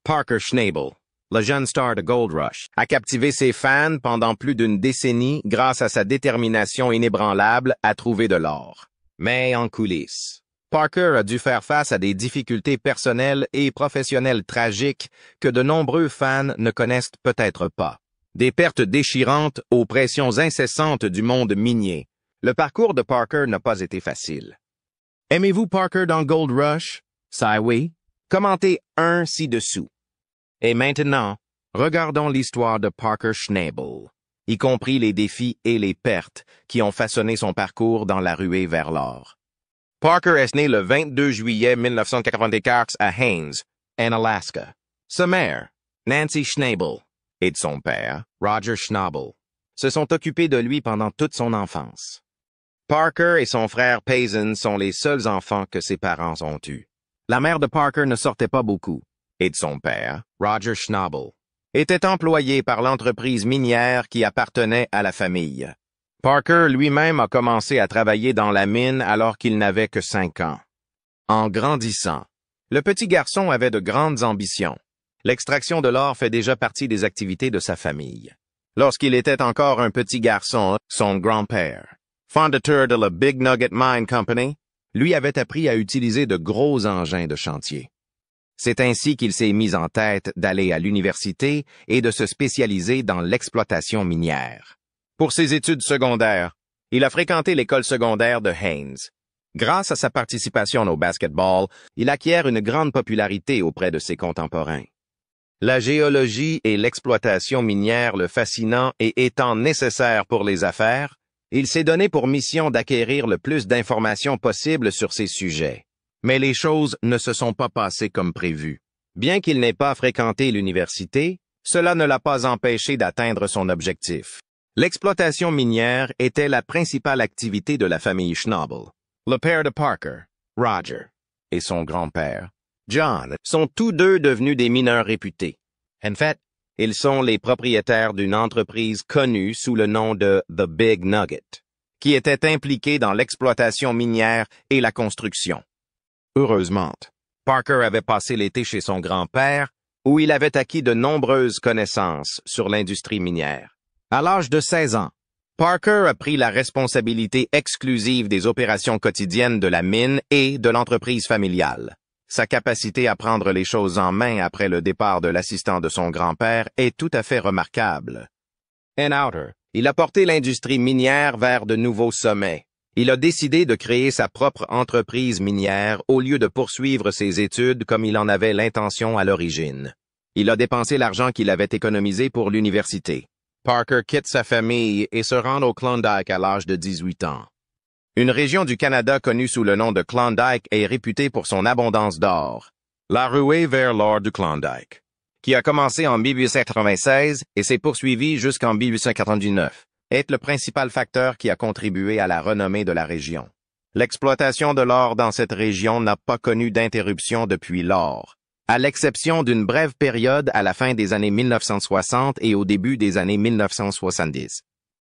Parker Schnabel, le jeune star de Gold Rush, a captivé ses fans pendant plus d'une décennie grâce à sa détermination inébranlable à trouver de l'or. Mais en coulisses, Parker a dû faire face à des difficultés personnelles et professionnelles tragiques que de nombreux fans ne connaissent peut-être pas. Des pertes déchirantes aux pressions incessantes du monde minier. Le parcours de Parker n'a pas été facile. Aimez-vous Parker dans Gold Rush? Ça oui? Commentez 1 ci-dessous. Et maintenant, regardons l'histoire de Parker Schnabel, y compris les défis et les pertes qui ont façonné son parcours dans la ruée vers l'or. Parker est né le 22 juillet 1994 à Haines, en Alaska. Sa mère, Nancy Schnabel, et de son père, Roger Schnabel, se sont occupés de lui pendant toute son enfance. Parker et son frère Payson sont les seuls enfants que ses parents ont eus. La mère de Parker ne sortait pas beaucoup, et de son père, Roger Schnabel, était employé par l'entreprise minière qui appartenait à la famille. Parker lui-même a commencé à travailler dans la mine alors qu'il n'avait que 5 ans. En grandissant, le petit garçon avait de grandes ambitions. L'extraction de l'or fait déjà partie des activités de sa famille. Lorsqu'il était encore un petit garçon, son grand-père, fondateur de la Big Nugget Mine Company, lui avait appris à utiliser de gros engins de chantier. C'est ainsi qu'il s'est mis en tête d'aller à l'université et de se spécialiser dans l'exploitation minière. Pour ses études secondaires, il a fréquenté l'école secondaire de Haines. Grâce à sa participation au basketball, il acquiert une grande popularité auprès de ses contemporains. La géologie et l'exploitation minière le fascinant et étant nécessaire pour les affaires, il s'est donné pour mission d'acquérir le plus d'informations possible sur ces sujets. Mais les choses ne se sont pas passées comme prévu. Bien qu'il n'ait pas fréquenté l'université, cela ne l'a pas empêché d'atteindre son objectif. L'exploitation minière était la principale activité de la famille Schnabel. Le père de Parker, Roger, et son grand-père, John, sont tous deux devenus des mineurs réputés. En fait, ils sont les propriétaires d'une entreprise connue sous le nom de The Big Nugget, qui était impliquée dans l'exploitation minière et la construction. Heureusement, Parker avait passé l'été chez son grand-père, où il avait acquis de nombreuses connaissances sur l'industrie minière. À l'âge de 16 ans, Parker a pris la responsabilité exclusive des opérations quotidiennes de la mine et de l'entreprise familiale. Sa capacité à prendre les choses en main après le départ de l'assistant de son grand-père est tout à fait remarquable. En outer, il a porté l'industrie minière vers de nouveaux sommets. Il a décidé de créer sa propre entreprise minière au lieu de poursuivre ses études comme il en avait l'intention à l'origine. Il a dépensé l'argent qu'il avait économisé pour l'université. Parker quitte sa famille et se rend au Klondike à l'âge de 18 ans. Une région du Canada connue sous le nom de Klondike est réputée pour son abondance d'or. La ruée vers l'or du Klondike, qui a commencé en 1896 et s'est poursuivie jusqu'en 1899, est le principal facteur qui a contribué à la renommée de la région. L'exploitation de l'or dans cette région n'a pas connu d'interruption depuis lors, à l'exception d'une brève période à la fin des années 1960 et au début des années 1970.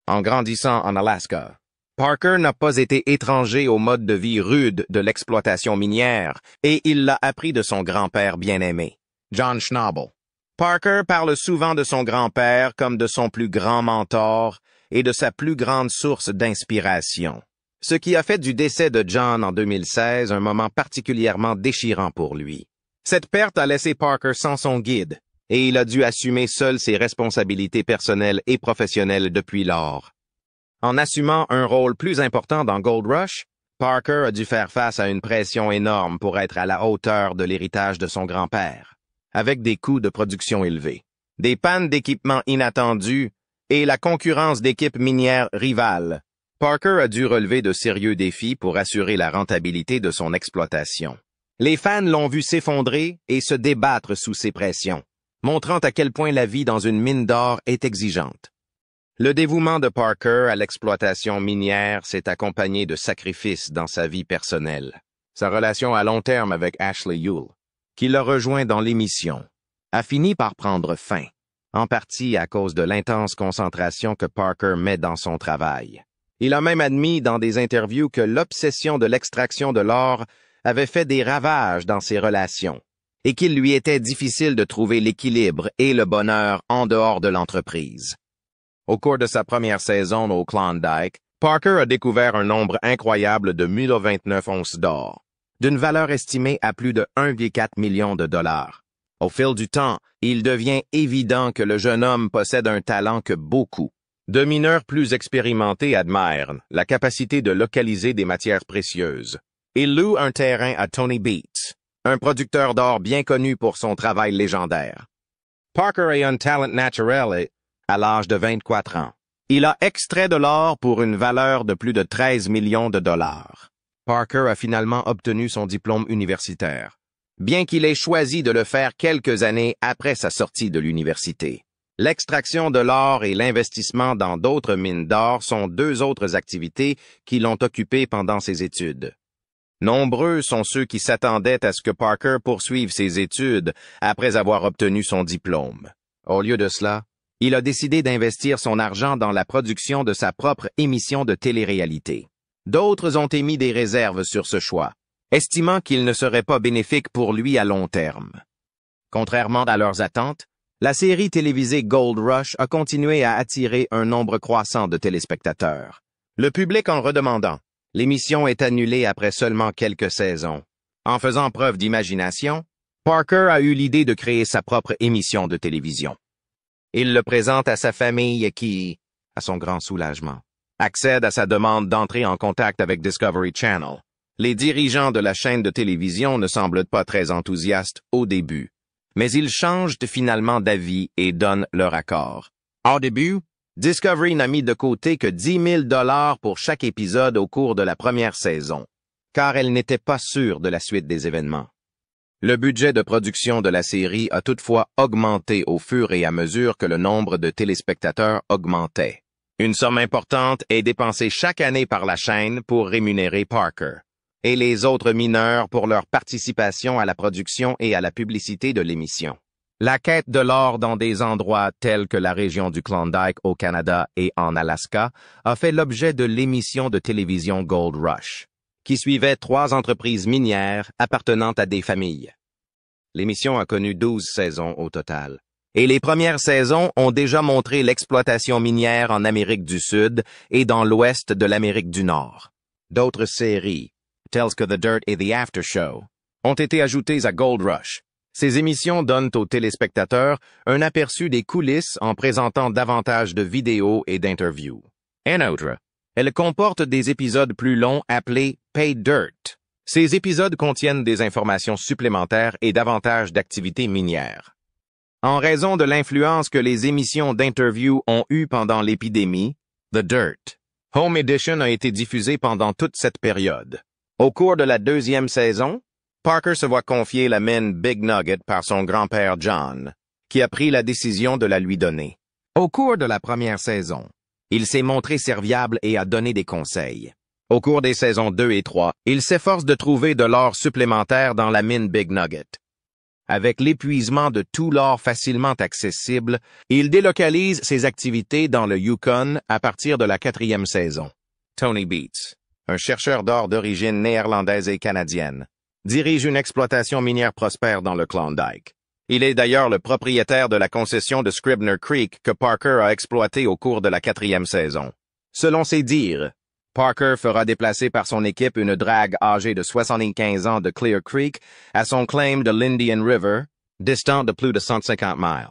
En grandissant en Alaska, Parker n'a pas été étranger au mode de vie rude de l'exploitation minière et il l'a appris de son grand-père bien-aimé, John Schnabel. Parker parle souvent de son grand-père comme de son plus grand mentor et de sa plus grande source d'inspiration, ce qui a fait du décès de John en 2016 un moment particulièrement déchirant pour lui. Cette perte a laissé Parker sans son guide et il a dû assumer seul ses responsabilités personnelles et professionnelles depuis lors. En assumant un rôle plus important dans Gold Rush, Parker a dû faire face à une pression énorme pour être à la hauteur de l'héritage de son grand-père, avec des coûts de production élevés, des pannes d'équipement inattendues et la concurrence d'équipes minières rivales. Parker a dû relever de sérieux défis pour assurer la rentabilité de son exploitation. Les fans l'ont vu s'effondrer et se débattre sous ces pressions, montrant à quel point la vie dans une mine d'or est exigeante. Le dévouement de Parker à l'exploitation minière s'est accompagné de sacrifices dans sa vie personnelle. Sa relation à long terme avec Ashley Yule, qui l'a rejoint dans l'émission, a fini par prendre fin, en partie à cause de l'intense concentration que Parker met dans son travail. Il a même admis dans des interviews que l'obsession de l'extraction de l'or avait fait des ravages dans ses relations. et qu'il lui était difficile de trouver l'équilibre et le bonheur en dehors de l'entreprise. Au cours de sa première saison au Klondike, Parker a découvert un nombre incroyable de 1029 onces d'or, d'une valeur estimée à plus de 1,4 million de dollars. Au fil du temps, il devient évident que le jeune homme possède un talent que beaucoup de mineurs plus expérimentés admirent, la capacité de localiser des matières précieuses. Il loue un terrain à Tony Beats, un producteur d'or bien connu pour son travail légendaire. Parker a un talent naturel à l'âge de 24 ans. Il a extrait de l'or pour une valeur de plus de 13 millions de dollars. Parker a finalement obtenu son diplôme universitaire, bien qu'il ait choisi de le faire quelques années après sa sortie de l'université. L'extraction de l'or et l'investissement dans d'autres mines d'or sont deux autres activités qui l'ont occupé pendant ses études. Nombreux sont ceux qui s'attendaient à ce que Parker poursuive ses études après avoir obtenu son diplôme. Au lieu de cela, il a décidé d'investir son argent dans la production de sa propre émission de télé-réalité. D'autres ont émis des réserves sur ce choix, estimant qu'il ne serait pas bénéfique pour lui à long terme. Contrairement à leurs attentes, la série télévisée Gold Rush a continué à attirer un nombre croissant de téléspectateurs. Le public en redemandant, l'émission est annulée après seulement quelques saisons. En faisant preuve d'imagination, Parker a eu l'idée de créer sa propre émission de télévision. Il le présente à sa famille qui, à son grand soulagement, accède à sa demande d'entrer en contact avec Discovery Channel. Les dirigeants de la chaîne de télévision ne semblent pas très enthousiastes au début, mais ils changent finalement d'avis et donnent leur accord. Au début, Discovery n'a mis de côté que 10 000 $ pour chaque épisode au cours de la première saison, car elle n'était pas sûre de la suite des événements. Le budget de production de la série a toutefois augmenté au fur et à mesure que le nombre de téléspectateurs augmentait. Une somme importante est dépensée chaque année par la chaîne pour rémunérer Parker et les autres mineurs pour leur participation à la production et à la publicité de l'émission. La quête de l'or dans des endroits tels que la région du Klondike au Canada et en Alaska a fait l'objet de l'émission de télévision Gold Rush, qui suivait 3 entreprises minières appartenant à des familles. L'émission a connu 12 saisons au total, et les premières saisons ont déjà montré l'exploitation minière en Amérique du Sud et dans l'ouest de l'Amérique du Nord. D'autres séries, telles que The Dirt et The After Show, ont été ajoutées à Gold Rush. Ces émissions donnent aux téléspectateurs un aperçu des coulisses en présentant davantage de vidéos et d'interviews. En outre, elle comporte des épisodes plus longs appelés Pay Dirt. Ces épisodes contiennent des informations supplémentaires et davantage d'activités minières. En raison de l'influence que les émissions d'interview ont eue pendant l'épidémie, The Dirt Home Edition a été diffusé pendant toute cette période. Au cours de la 2e saison, Parker se voit confier la mine Big Nugget par son grand-père John, qui a pris la décision de la lui donner. Au cours de la première saison, il s'est montré serviable et a donné des conseils. Au cours des saisons 2 et 3, il s'efforce de trouver de l'or supplémentaire dans la mine Big Nugget. Avec l'épuisement de tout l'or facilement accessible, il délocalise ses activités dans le Yukon à partir de la 4e saison. Tony Beats, un chercheur d'or d'origine néerlandaise et canadienne, dirige une exploitation minière prospère dans le Klondike. Il est d'ailleurs le propriétaire de la concession de Scribner Creek que Parker a exploitée au cours de la 4e saison. Selon ses dires, Parker fera déplacer par son équipe une drague âgée de 75 ans de Clear Creek à son claim de l'Indian River, distant de plus de 150 miles.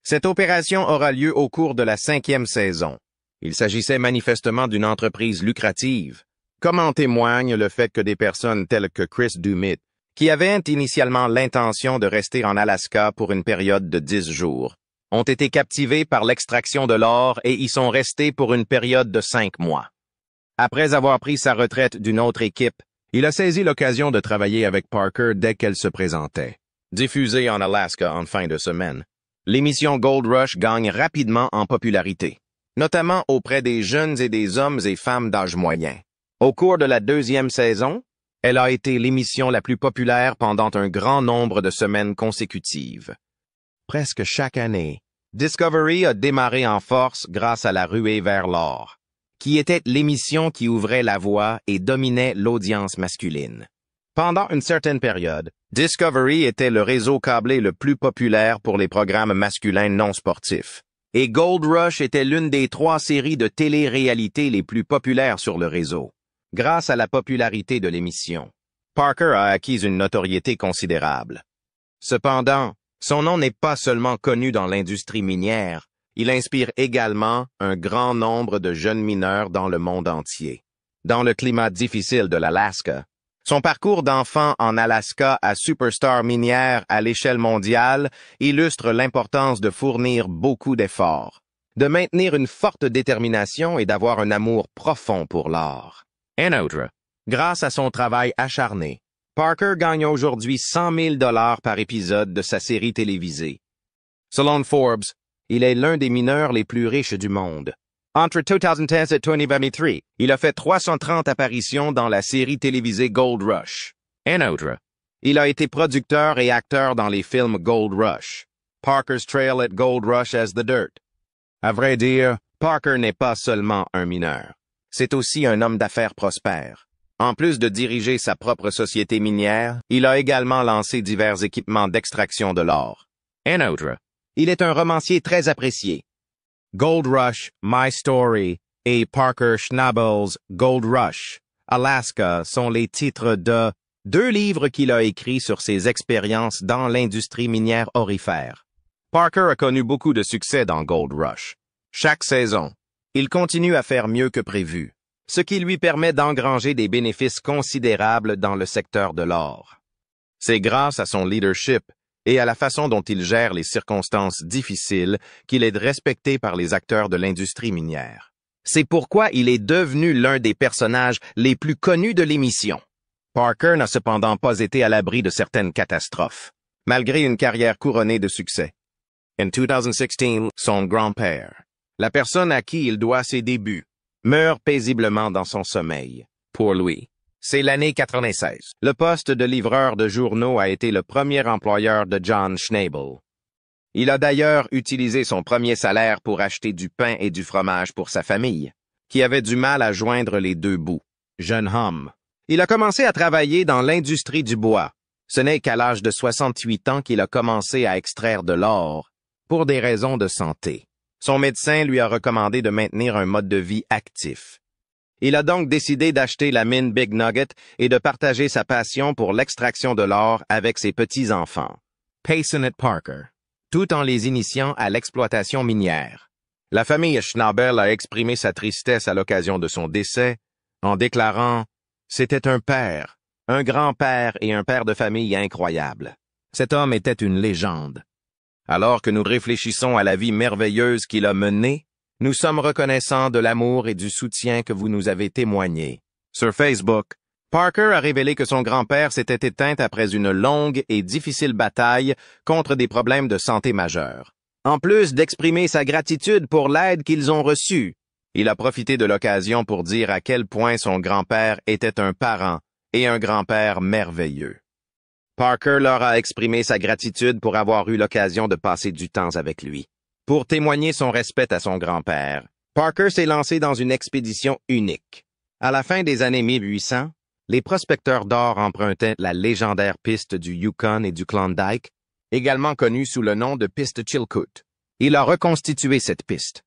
Cette opération aura lieu au cours de la 5e saison. Il s'agissait manifestement d'une entreprise lucrative, comme en témoigne le fait que des personnes telles que Chris Dumit, qui avaient initialement l'intention de rester en Alaska pour une période de 10 jours, ont été captivés par l'extraction de l'or et y sont restés pour une période de 5 mois. Après avoir pris sa retraite d'une autre équipe, il a saisi l'occasion de travailler avec Parker dès qu'elle se présentait. Diffusée en Alaska en fin de semaine, l'émission Gold Rush gagne rapidement en popularité, notamment auprès des jeunes et des hommes et femmes d'âge moyen. Au cours de la 2e saison, elle a été l'émission la plus populaire pendant un grand nombre de semaines consécutives. Presque chaque année, Discovery a démarré en force grâce à la ruée vers l'or, qui était l'émission qui ouvrait la voie et dominait l'audience masculine. Pendant une certaine période, Discovery était le réseau câblé le plus populaire pour les programmes masculins non sportifs. Et Gold Rush était l'une des 3 séries de télé-réalité les plus populaires sur le réseau. Grâce à la popularité de l'émission, Parker a acquis une notoriété considérable. Cependant, son nom n'est pas seulement connu dans l'industrie minière, il inspire également un grand nombre de jeunes mineurs dans le monde entier. Dans le climat difficile de l'Alaska, son parcours d'enfant en Alaska à superstar minière à l'échelle mondiale illustre l'importance de fournir beaucoup d'efforts, de maintenir une forte détermination et d'avoir un amour profond pour l'art. En outre, grâce à son travail acharné, Parker gagne aujourd'hui 100 000 $ par épisode de sa série télévisée. Selon Forbes, il est l'un des mineurs les plus riches du monde. Entre 2010 et 2023, il a fait 330 apparitions dans la série télévisée Gold Rush. En outre, il a été producteur et acteur dans les films Gold Rush, Parker's Trail at Gold Rush as the Dirt. À vrai dire, Parker n'est pas seulement un mineur. C'est aussi un homme d'affaires prospère. En plus de diriger sa propre société minière, il a également lancé divers équipements d'extraction de l'or. En outre, il est un romancier très apprécié. Gold Rush, My Story et Parker Schnabel's Gold Rush, Alaska sont les titres de 2 livres qu'il a écrits sur ses expériences dans l'industrie minière aurifère. Parker a connu beaucoup de succès dans Gold Rush. Chaque saison, il continue à faire mieux que prévu, ce qui lui permet d'engranger des bénéfices considérables dans le secteur de l'or. C'est grâce à son leadership et à la façon dont il gère les circonstances difficiles qu'il est respecté par les acteurs de l'industrie minière. C'est pourquoi il est devenu l'un des personnages les plus connus de l'émission. Parker n'a cependant pas été à l'abri de certaines catastrophes, malgré une carrière couronnée de succès. En 2016, son grand-père, la personne à qui il doit ses débuts, meurt paisiblement dans son sommeil. Pour lui, c'est l'année 96. Le poste de livreur de journaux a été le premier employeur de John Schnabel. Il a d'ailleurs utilisé son premier salaire pour acheter du pain et du fromage pour sa famille, qui avait du mal à joindre les 2 bouts. Jeune homme, il a commencé à travailler dans l'industrie du bois. Ce n'est qu'à l'âge de 68 ans qu'il a commencé à extraire de l'or, pour des raisons de santé. Son médecin lui a recommandé de maintenir un mode de vie actif. Il a donc décidé d'acheter la mine Big Nugget et de partager sa passion pour l'extraction de l'or avec ses petits-enfants, Payson et Parker, tout en les initiant à l'exploitation minière. La famille Schnabel a exprimé sa tristesse à l'occasion de son décès en déclarant « C'était un père, un grand-père et un père de famille incroyable. Cet homme était une légende. » Alors que nous réfléchissons à la vie merveilleuse qu'il a menée, nous sommes reconnaissants de l'amour et du soutien que vous nous avez témoigné. Sur Facebook, Parker a révélé que son grand-père s'était éteint après une longue et difficile bataille contre des problèmes de santé majeurs. En plus d'exprimer sa gratitude pour l'aide qu'ils ont reçue, il a profité de l'occasion pour dire à quel point son grand-père était un parent et un grand-père merveilleux. Parker leur a exprimé sa gratitude pour avoir eu l'occasion de passer du temps avec lui. Pour témoigner son respect à son grand-père, Parker s'est lancé dans une expédition unique. À la fin des années 1800, les prospecteurs d'or empruntaient la légendaire piste du Yukon et du Klondike, également connue sous le nom de piste Chilkoot. Il a reconstitué cette piste.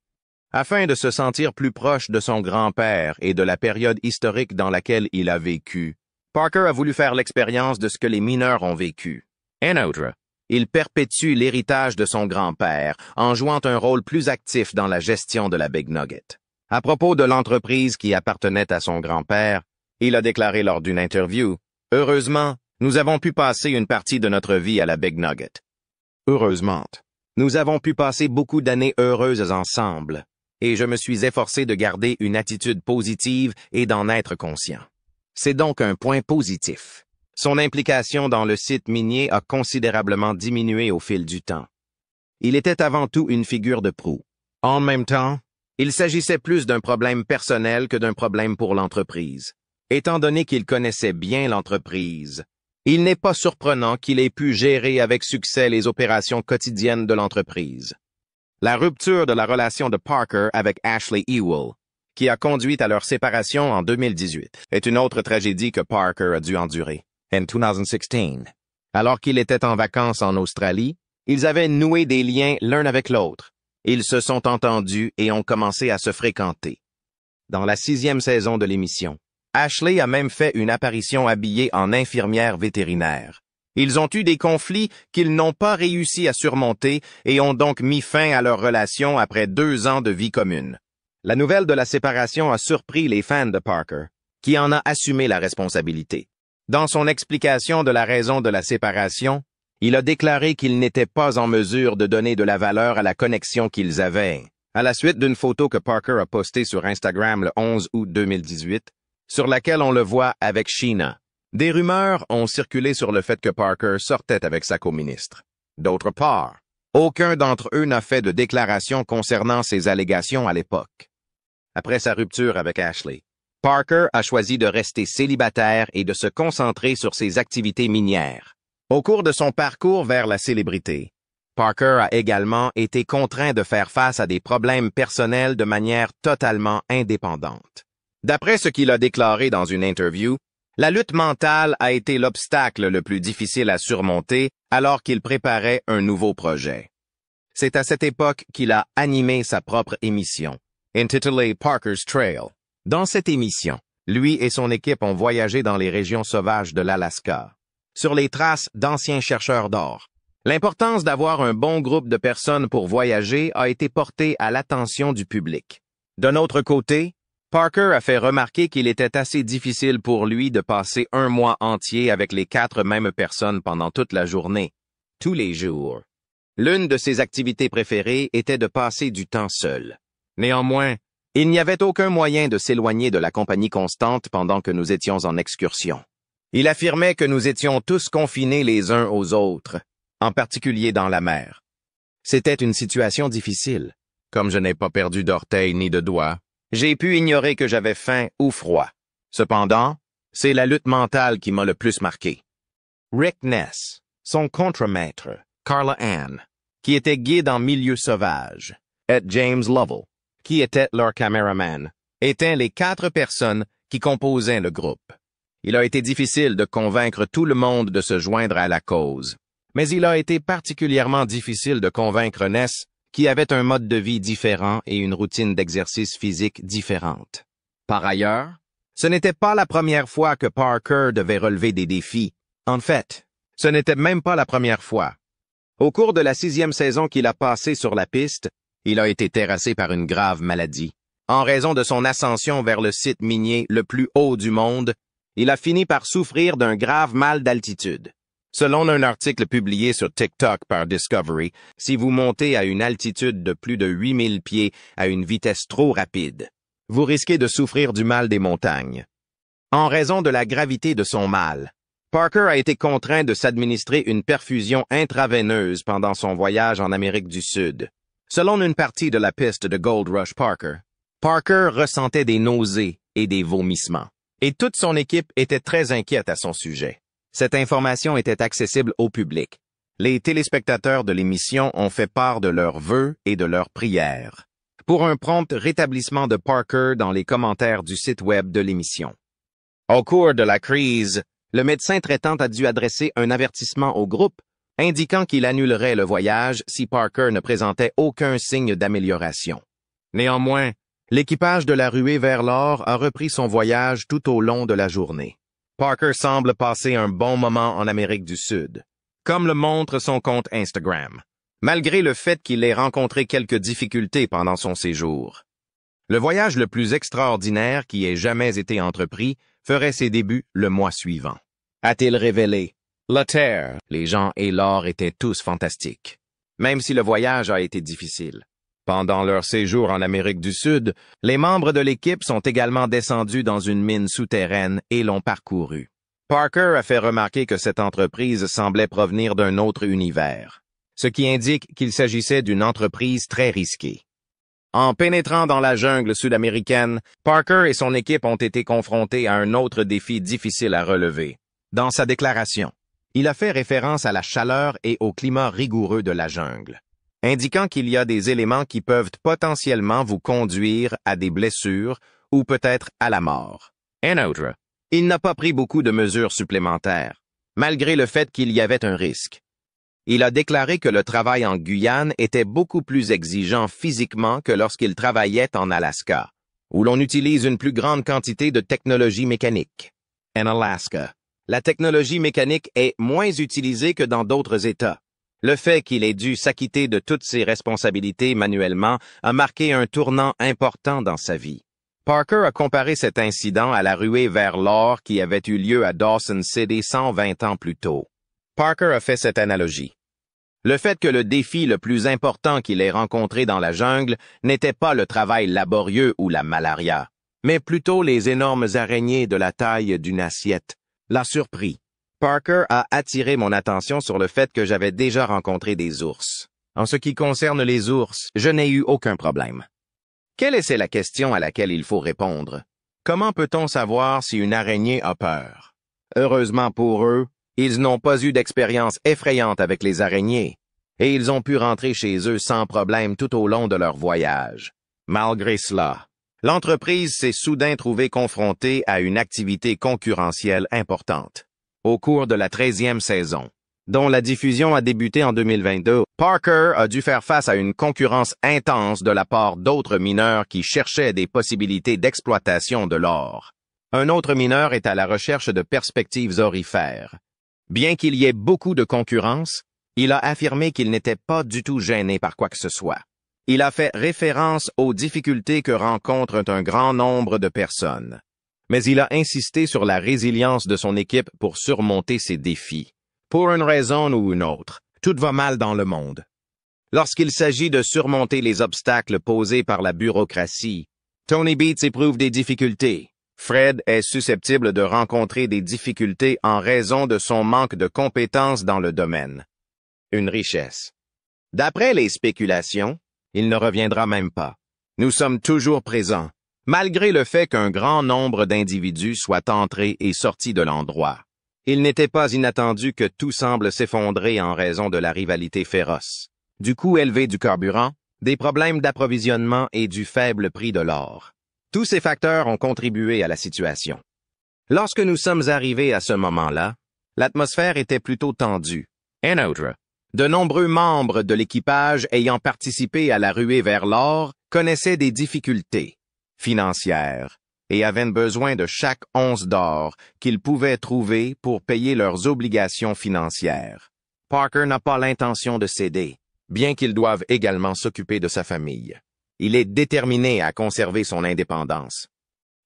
Afin de se sentir plus proche de son grand-père et de la période historique dans laquelle il a vécu, Parker a voulu faire l'expérience de ce que les mineurs ont vécu. En outre, il perpétue l'héritage de son grand-père en jouant un rôle plus actif dans la gestion de la Big Nugget. À propos de l'entreprise qui appartenait à son grand-père, il a déclaré lors d'une interview, « Heureusement, nous avons pu passer une partie de notre vie à la Big Nugget. Heureusement, nous avons pu passer beaucoup d'années heureuses ensemble, et je me suis efforcé de garder une attitude positive et d'en être conscient. C'est donc un point positif. » Son implication dans le site minier a considérablement diminué au fil du temps. Il était avant tout une figure de proue. En même temps, il s'agissait plus d'un problème personnel que d'un problème pour l'entreprise. Étant donné qu'il connaissait bien l'entreprise, il n'est pas surprenant qu'il ait pu gérer avec succès les opérations quotidiennes de l'entreprise. La rupture de la relation de Parker avec Ashley Ewell, qui a conduit à leur séparation en 2018, est une autre tragédie que Parker a dû endurer. En 2016, Alors qu'il était en vacances en Australie, ils avaient noué des liens l'un avec l'autre. Ils se sont entendus et ont commencé à se fréquenter. Dans la 6e saison de l'émission, Ashley a même fait une apparition habillée en infirmière vétérinaire. Ils ont eu des conflits qu'ils n'ont pas réussi à surmonter et ont donc mis fin à leur relation après 2 ans de vie commune. La nouvelle de la séparation a surpris les fans de Parker, qui en a assumé la responsabilité. Dans son explication de la raison de la séparation, il a déclaré qu'il n'était pas en mesure de donner de la valeur à la connexion qu'ils avaient, à la suite d'une photo que Parker a postée sur Instagram le 11 août 2018, sur laquelle on le voit avec Sheena. Des rumeurs ont circulé sur le fait que Parker sortait avec sa co-ministre. D'autre part, aucun d'entre eux n'a fait de déclaration concernant ces allégations à l'époque. Après sa rupture avec Ashley, Parker a choisi de rester célibataire et de se concentrer sur ses activités minières. Au cours de son parcours vers la célébrité, Parker a également été contraint de faire face à des problèmes personnels de manière totalement indépendante. D'après ce qu'il a déclaré dans une interview, la lutte mentale a été l'obstacle le plus difficile à surmonter alors qu'il préparait un nouveau projet. C'est à cette époque qu'il a animé sa propre émission, intitulée Parker's Trail. Dans cette émission, lui et son équipe ont voyagé dans les régions sauvages de l'Alaska, sur les traces d'anciens chercheurs d'or. L'importance d'avoir un bon groupe de personnes pour voyager a été portée à l'attention du public. D'un autre côté, Parker a fait remarquer qu'il était assez difficile pour lui de passer 1 mois entier avec les 4 mêmes personnes pendant toute la journée, tous les jours. L'une de ses activités préférées était de passer du temps seul. Néanmoins, il n'y avait aucun moyen de s'éloigner de la compagnie constante pendant que nous étions en excursion. Il affirmait que nous étions tous confinés les uns aux autres, en particulier dans la mer. C'était une situation difficile. Comme je n'ai pas perdu d'orteil ni de doigt, j'ai pu ignorer que j'avais faim ou froid. Cependant, c'est la lutte mentale qui m'a le plus marqué. Rick Ness, son contremaître, Carla Ann, qui était guide en milieu sauvage, et James Lovell, qui était leur caméraman, étaient les 4 personnes qui composaient le groupe. Il a été difficile de convaincre tout le monde de se joindre à la cause, mais il a été particulièrement difficile de convaincre Ness, qui avait un mode de vie différent et une routine d'exercice physique différente. Par ailleurs, ce n'était pas la première fois que Parker devait relever des défis. En fait, ce n'était même pas la première fois. Au cours de la 6e saison qu'il a passée sur la piste, il a été terrassé par une grave maladie. En raison de son ascension vers le site minier le plus haut du monde, il a fini par souffrir d'un grave mal d'altitude. Selon un article publié sur TikTok par Discovery, si vous montez à une altitude de plus de 8000 pieds à une vitesse trop rapide, vous risquez de souffrir du mal des montagnes. En raison de la gravité de son mal, Parker a été contraint de s'administrer une perfusion intraveineuse pendant son voyage en Amérique du Sud. Selon une partie de la piste de Gold Rush Parker, Parker ressentait des nausées et des vomissements, et toute son équipe était très inquiète à son sujet. Cette information était accessible au public. Les téléspectateurs de l'émission ont fait part de leurs vœux et de leurs prières pour un prompt rétablissement de Parker dans les commentaires du site web de l'émission. Au cours de la crise, le médecin traitant a dû adresser un avertissement au groupe, indiquant qu'il annulerait le voyage si Parker ne présentait aucun signe d'amélioration. Néanmoins, l'équipage de la ruée vers l'or a repris son voyage tout au long de la journée. Parker semble passer un bon moment en Amérique du Sud, comme le montre son compte Instagram, malgré le fait qu'il ait rencontré quelques difficultés pendant son séjour. Le voyage le plus extraordinaire qui ait jamais été entrepris ferait ses débuts le mois suivant. A-t-il révélé? La Terre, les gens et l'or étaient tous fantastiques, même si le voyage a été difficile. Pendant leur séjour en Amérique du Sud, les membres de l'équipe sont également descendus dans une mine souterraine et l'ont parcourue. Parker a fait remarquer que cette entreprise semblait provenir d'un autre univers, ce qui indique qu'il s'agissait d'une entreprise très risquée. En pénétrant dans la jungle sud-américaine, Parker et son équipe ont été confrontés à un autre défi difficile à relever. Dans sa déclaration, il a fait référence à la chaleur et au climat rigoureux de la jungle, indiquant qu'il y a des éléments qui peuvent potentiellement vous conduire à des blessures ou peut-être à la mort. En outre, il n'a pas pris beaucoup de mesures supplémentaires. malgré le fait qu'il y avait un risque. Il a déclaré que le travail en Guyane était beaucoup plus exigeant physiquement que lorsqu'il travaillait en Alaska, où l'on utilise une plus grande quantité de technologie mécanique. En Alaska, la technologie mécanique est moins utilisée que dans d'autres États. Le fait qu'il ait dû s'acquitter de toutes ses responsabilités manuellement a marqué un tournant important dans sa vie. Parker a comparé cet incident à la ruée vers l'or qui avait eu lieu à Dawson City 120 ans plus tôt. Parker a fait cette analogie. Le fait que le défi le plus important qu'il ait rencontré dans la jungle n'était pas le travail laborieux ou la malaria, mais plutôt les énormes araignées de la taille d'une assiette. L'a surpris. Parker a attiré mon attention sur le fait que j'avais déjà rencontré des ours. En ce qui concerne les ours, je n'ai eu aucun problème. Quelle est la question à laquelle il faut répondre? Comment peut-on savoir si une araignée a peur? Heureusement pour eux, ils n'ont pas eu d'expérience effrayante avec les araignées, et ils ont pu rentrer chez eux sans problème tout au long de leur voyage. Malgré cela, l'entreprise s'est soudain trouvée confrontée à une activité concurrentielle importante. Au cours de la 13e saison, dont la diffusion a débuté en 2022, Parker a dû faire face à une concurrence intense de la part d'autres mineurs qui cherchaient des possibilités d'exploitation de l'or. Un autre mineur est à la recherche de perspectives aurifères. Bien qu'il y ait beaucoup de concurrence, il a affirmé qu'il n'était pas du tout gêné par quoi que ce soit. Il a fait référence aux difficultés que rencontrent un grand nombre de personnes. Mais il a insisté sur la résilience de son équipe pour surmonter ces défis. Pour une raison ou une autre, tout va mal dans le monde. Lorsqu'il s'agit de surmonter les obstacles posés par la bureaucratie, Tony Beats éprouve des difficultés. Fred est susceptible de rencontrer des difficultés en raison de son manque de compétences dans le domaine. Une richesse. D'après les spéculations, il ne reviendra même pas. Nous sommes toujours présents, malgré le fait qu'un grand nombre d'individus soient entrés et sortis de l'endroit. Il n'était pas inattendu que tout semble s'effondrer en raison de la rivalité féroce, du coût élevé du carburant, des problèmes d'approvisionnement et du faible prix de l'or. Tous ces facteurs ont contribué à la situation. Lorsque nous sommes arrivés à ce moment-là, l'atmosphère était plutôt tendue. En outre, de nombreux membres de l'équipage ayant participé à la ruée vers l'or connaissaient des difficultés financières et avaient besoin de chaque once d'or qu'ils pouvaient trouver pour payer leurs obligations financières. Parker n'a pas l'intention de céder, bien qu'il doive également s'occuper de sa famille. Il est déterminé à conserver son indépendance.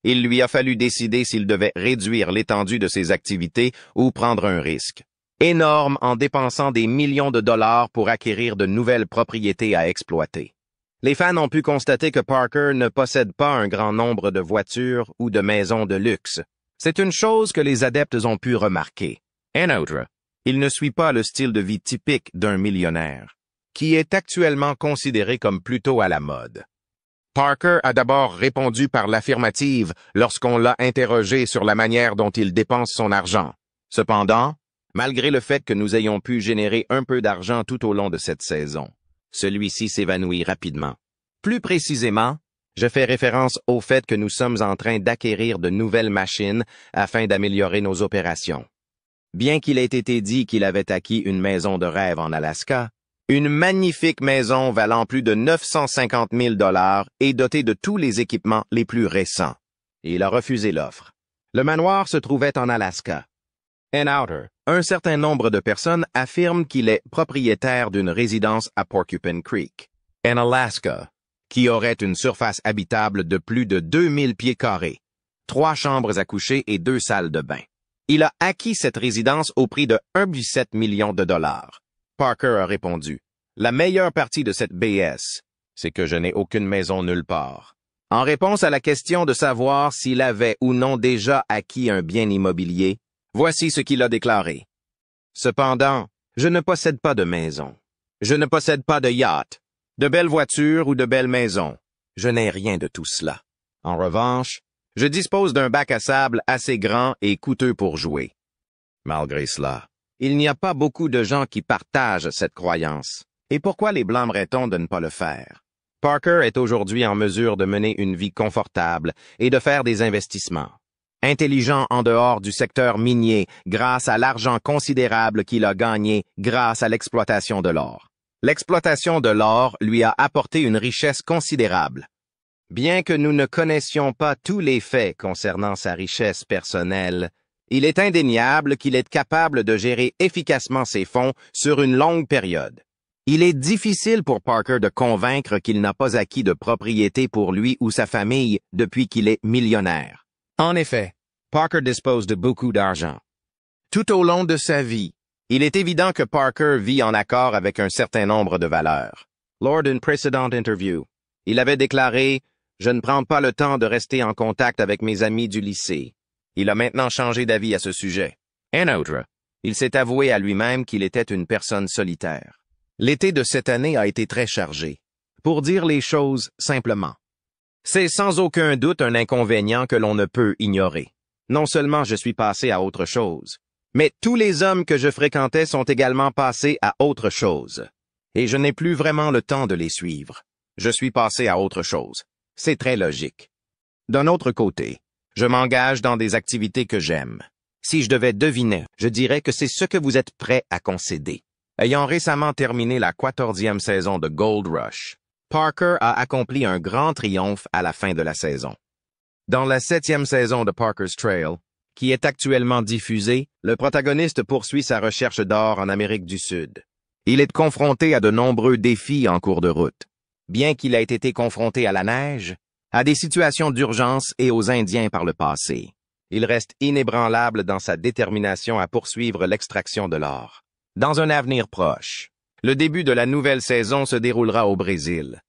Il lui a fallu décider s'il devait réduire l'étendue de ses activités ou prendre un risque énorme en dépensant des millions de dollars pour acquérir de nouvelles propriétés à exploiter. Les fans ont pu constater que Parker ne possède pas un grand nombre de voitures ou de maisons de luxe. C'est une chose que les adeptes ont pu remarquer. En outre, il ne suit pas le style de vie typique d'un millionnaire, qui est actuellement considéré comme plutôt à la mode. Parker a d'abord répondu par l'affirmative lorsqu'on l'a interrogé sur la manière dont il dépense son argent. Cependant, malgré le fait que nous ayons pu générer un peu d'argent tout au long de cette saison, celui-ci s'évanouit rapidement. Plus précisément, je fais référence au fait que nous sommes en train d'acquérir de nouvelles machines afin d'améliorer nos opérations. Bien qu'il ait été dit qu'il avait acquis une maison de rêve en Alaska, une magnifique maison valant plus de 950 000 $ et dotée de tous les équipements les plus récents. Il a refusé l'offre. Le manoir se trouvait en Alaska. En outre, un certain nombre de personnes affirment qu'il est propriétaire d'une résidence à Porcupine Creek, en Alaska, qui aurait une surface habitable de plus de 2000 pieds carrés, 3 chambres à coucher et 2 salles de bain. Il a acquis cette résidence au prix de 1,7 million de dollars. Parker a répondu, « La meilleure partie de cette BS, c'est que je n'ai aucune maison nulle part. » En réponse à la question de savoir s'il avait ou non déjà acquis un bien immobilier, voici ce qu'il a déclaré. « Cependant, je ne possède pas de maison. Je ne possède pas de yacht, de belles voitures ou de belles maisons. Je n'ai rien de tout cela. En revanche, je dispose d'un bac à sable assez grand et coûteux pour jouer. » Malgré cela, il n'y a pas beaucoup de gens qui partagent cette croyance. Et pourquoi les blâmerait-on de ne pas le faire? Parker est aujourd'hui en mesure de mener une vie confortable et de faire des investissements. Intelligent en dehors du secteur minier grâce à l'argent considérable qu'il a gagné grâce à l'exploitation de l'or. L'exploitation de l'or lui a apporté une richesse considérable. Bien que nous ne connaissions pas tous les faits concernant sa richesse personnelle, il est indéniable qu'il est capable de gérer efficacement ses fonds sur une longue période. Il est difficile pour Parker de convaincre qu'il n'a pas acquis de propriété pour lui ou sa famille depuis qu'il est millionnaire. En effet, Parker dispose de beaucoup d'argent. Tout au long de sa vie, il est évident que Parker vit en accord avec un certain nombre de valeurs. Lors d'une précédente interview, il avait déclaré « Je ne prends pas le temps de rester en contact avec mes amis du lycée ». Il a maintenant changé d'avis à ce sujet. Un autre, il s'est avoué à lui-même qu'il était une personne solitaire. L'été de cette année a été très chargé. Pour dire les choses simplement. C'est sans aucun doute un inconvénient que l'on ne peut ignorer. Non seulement je suis passé à autre chose, mais tous les hommes que je fréquentais sont également passés à autre chose. Et je n'ai plus vraiment le temps de les suivre. Je suis passé à autre chose. C'est très logique. D'un autre côté, je m'engage dans des activités que j'aime. Si je devais deviner, je dirais que c'est ce que vous êtes prêt à concéder. Ayant récemment terminé la 14e saison de Gold Rush, Parker a accompli un grand triomphe à la fin de la saison. Dans la 7e saison de Parker's Trail, qui est actuellement diffusée, le protagoniste poursuit sa recherche d'or en Amérique du Sud. Il est confronté à de nombreux défis en cours de route. Bien qu'il ait été confronté à la neige, à des situations d'urgence et aux Indiens par le passé, il reste inébranlable dans sa détermination à poursuivre l'extraction de l'or. Dans un avenir proche, le début de la nouvelle saison se déroulera au Brésil.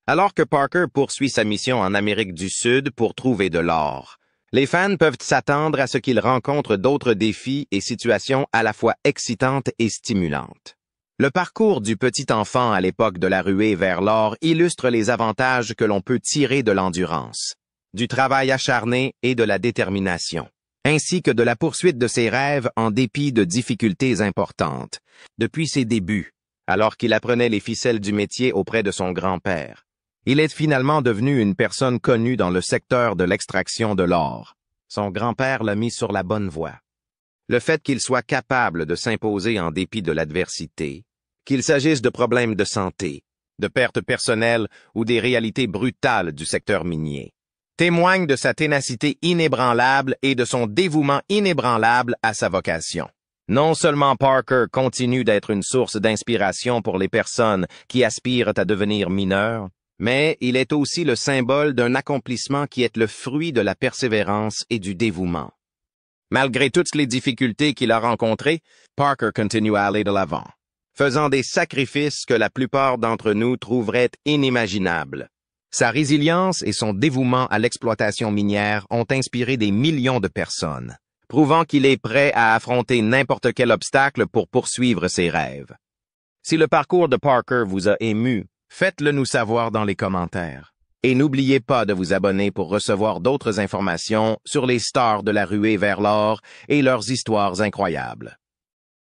Alors que Parker poursuit sa mission en Amérique du Sud pour trouver de l'or, les fans peuvent s'attendre à ce qu'il rencontre d'autres défis et situations à la fois excitantes et stimulantes. Le parcours du petit enfant à l'époque de la ruée vers l'or illustre les avantages que l'on peut tirer de l'endurance, du travail acharné et de la détermination, ainsi que de la poursuite de ses rêves en dépit de difficultés importantes, depuis ses débuts, alors qu'il apprenait les ficelles du métier auprès de son grand-père. Il est finalement devenu une personne connue dans le secteur de l'extraction de l'or. Son grand-père l'a mis sur la bonne voie. Le fait qu'il soit capable de s'imposer en dépit de l'adversité, qu'il s'agisse de problèmes de santé, de pertes personnelles ou des réalités brutales du secteur minier, témoigne de sa ténacité inébranlable et de son dévouement inébranlable à sa vocation. Non seulement Parker continue d'être une source d'inspiration pour les personnes qui aspirent à devenir mineurs, mais il est aussi le symbole d'un accomplissement qui est le fruit de la persévérance et du dévouement. Malgré toutes les difficultés qu'il a rencontrées, Parker continue à aller de l'avant, faisant des sacrifices que la plupart d'entre nous trouveraient inimaginables. Sa résilience et son dévouement à l'exploitation minière ont inspiré des millions de personnes, prouvant qu'il est prêt à affronter n'importe quel obstacle pour poursuivre ses rêves. Si le parcours de Parker vous a ému, faites-le nous savoir dans les commentaires. Et n'oubliez pas de vous abonner pour recevoir d'autres informations sur les stars de la ruée vers l'or et leurs histoires incroyables.